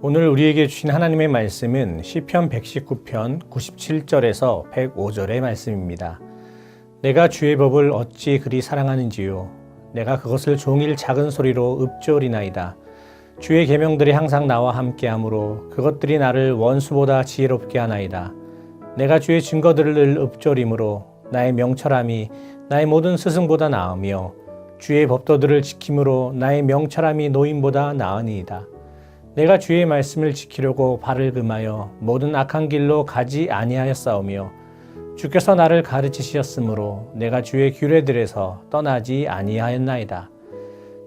오늘 우리에게 주신 하나님의 말씀은 시편 119편 97절에서 105절의 말씀입니다. 내가 주의 법을 어찌 그리 사랑하는지요. 내가 그것을 종일 작은 소리로 읊조리나이다. 주의 계명들이 항상 나와 함께하므로 그것들이 나를 원수보다 지혜롭게 하나이다. 내가 주의 증거들을 읊조림으로 나의 명철함이 나의 모든 스승보다 나으며 주의 법도들을 지킴으로 나의 명철함이 노인보다 나으니이다. 내가 주의 말씀을 지키려고 발을 금하여 모든 악한 길로 가지 아니하였사오며 주께서 나를 가르치셨으므로 내가 주의 규례들에서 떠나지 아니하였나이다.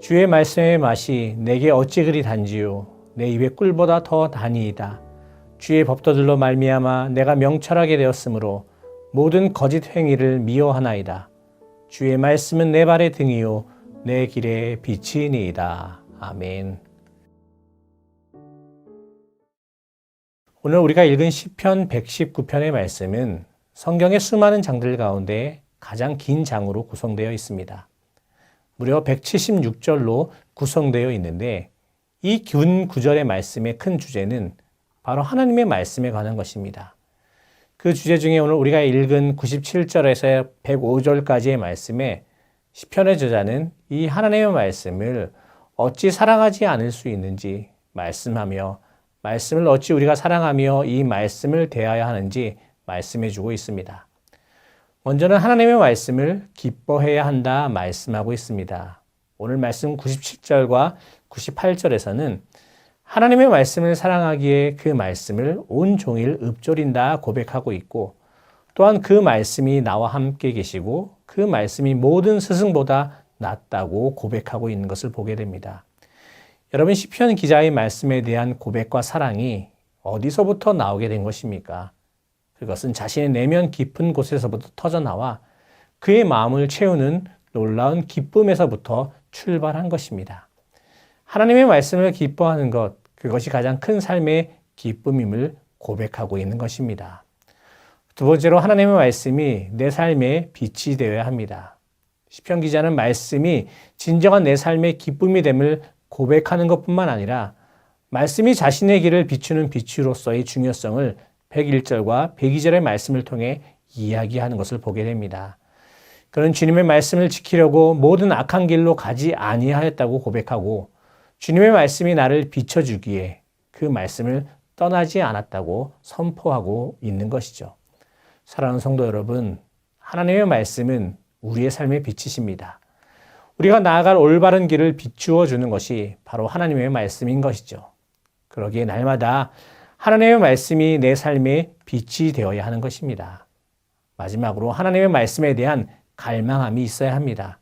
주의 말씀의 맛이 내게 어찌 그리 단지요 내 입의 꿀보다 더 다니이다. 주의 법도들로 말미암아 내가 명철하게 되었으므로 모든 거짓 행위를 미워하나이다. 주의 말씀은 내 발의 등이요 내 길의 빛이니이다. 아멘. 오늘 우리가 읽은 시편 119편의 말씀은 성경의 수많은 장들 가운데 가장 긴 장으로 구성되어 있습니다. 무려 176절로 구성되어 있는데 이 긴 구절의 말씀의 큰 주제는 바로 하나님의 말씀에 관한 것입니다. 그 주제 중에 오늘 우리가 읽은 97절에서 105절까지의 말씀에 시편의 저자는 이 하나님의 말씀을 어찌 사랑하지 않을 수 있는지 말씀하며 말씀을 어찌 우리가 사랑하며 이 말씀을 대해야 하는지 말씀해 주고 있습니다. 먼저는 하나님의 말씀을 기뻐해야 한다 말씀하고 있습니다. 오늘 말씀 97절과 98절에서는 하나님의 말씀을 사랑하기에 그 말씀을 온종일 읊조린다 고백하고 있고 또한 그 말씀이 나와 함께 계시고 그 말씀이 모든 스승보다 낫다고 고백하고 있는 것을 보게 됩니다. 여러분, 시편 기자의 말씀에 대한 고백과 사랑이 어디서부터 나오게 된 것입니까? 그것은 자신의 내면 깊은 곳에서부터 터져나와 그의 마음을 채우는 놀라운 기쁨에서부터 출발한 것입니다. 하나님의 말씀을 기뻐하는 것, 그것이 가장 큰 삶의 기쁨임을 고백하고 있는 것입니다. 두 번째로 하나님의 말씀이 내 삶의 빛이 되어야 합니다. 시편 기자는 말씀이 진정한 내 삶의 기쁨이 됨을 고백하는 것뿐만 아니라 말씀이 자신의 길을 비추는 빛으로서의 중요성을 101절과 102절의 말씀을 통해 이야기하는 것을 보게 됩니다. 그는 주님의 말씀을 지키려고 모든 악한 길로 가지 아니하였다고 고백하고 주님의 말씀이 나를 비춰주기에 그 말씀을 떠나지 않았다고 선포하고 있는 것이죠. 사랑하는 성도 여러분, 하나님의 말씀은 우리의 삶의 빛이십니다. 우리가 나아갈 올바른 길을 비추어 주는 것이 바로 하나님의 말씀인 것이죠. 그러기에 날마다 하나님의 말씀이 내 삶의 빛이 되어야 하는 것입니다. 마지막으로 하나님의 말씀에 대한 갈망함이 있어야 합니다.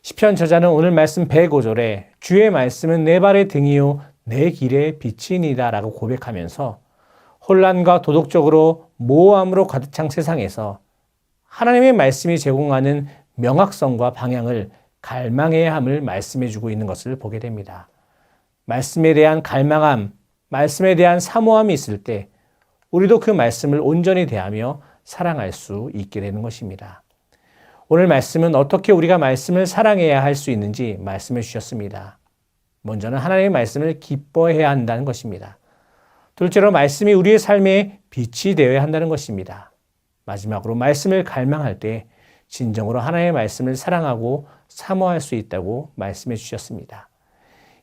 시편 저자는 오늘 말씀 105절에 주의 말씀은 내 발의 등이요 내 길의 빛이니이다 라고 고백하면서 혼란과 도덕적으로 모호함으로 가득 찬 세상에서 하나님의 말씀이 제공하는 명확성과 방향을 갈망해야 함을 말씀해 주고 있는 것을 보게 됩니다. 말씀에 대한 갈망함, 말씀에 대한 사모함이 있을 때 우리도 그 말씀을 온전히 대하며 사랑할 수 있게 되는 것입니다. 오늘 말씀은 어떻게 우리가 말씀을 사랑해야 할 수 있는지 말씀해 주셨습니다. 먼저는 하나님의 말씀을 기뻐해야 한다는 것입니다. 둘째로 말씀이 우리의 삶의 빛이 되어야 한다는 것입니다. 마지막으로 말씀을 갈망할 때 진정으로 하나님의 말씀을 사랑하고 사모할 수 있다고 말씀해 주셨습니다.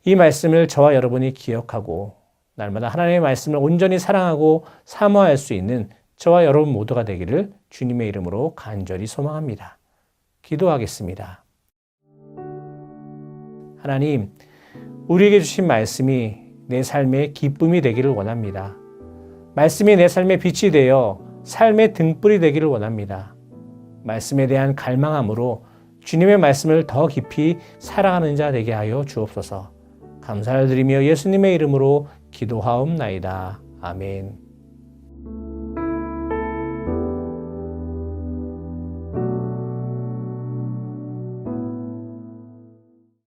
이 말씀을 저와 여러분이 기억하고 날마다 하나님의 말씀을 온전히 사랑하고 사모할 수 있는 저와 여러분 모두가 되기를 주님의 이름으로 간절히 소망합니다. 기도하겠습니다. 하나님, 우리에게 주신 말씀이 내 삶의 기쁨이 되기를 원합니다. 말씀이 내 삶의 빛이 되어 삶의 등불이 되기를 원합니다. 말씀에 대한 갈망함으로 주님의 말씀을 더 깊이 사랑하는 자 되게 하여 주옵소서. 감사를 드리며 예수님의 이름으로 기도하옵나이다. 아멘.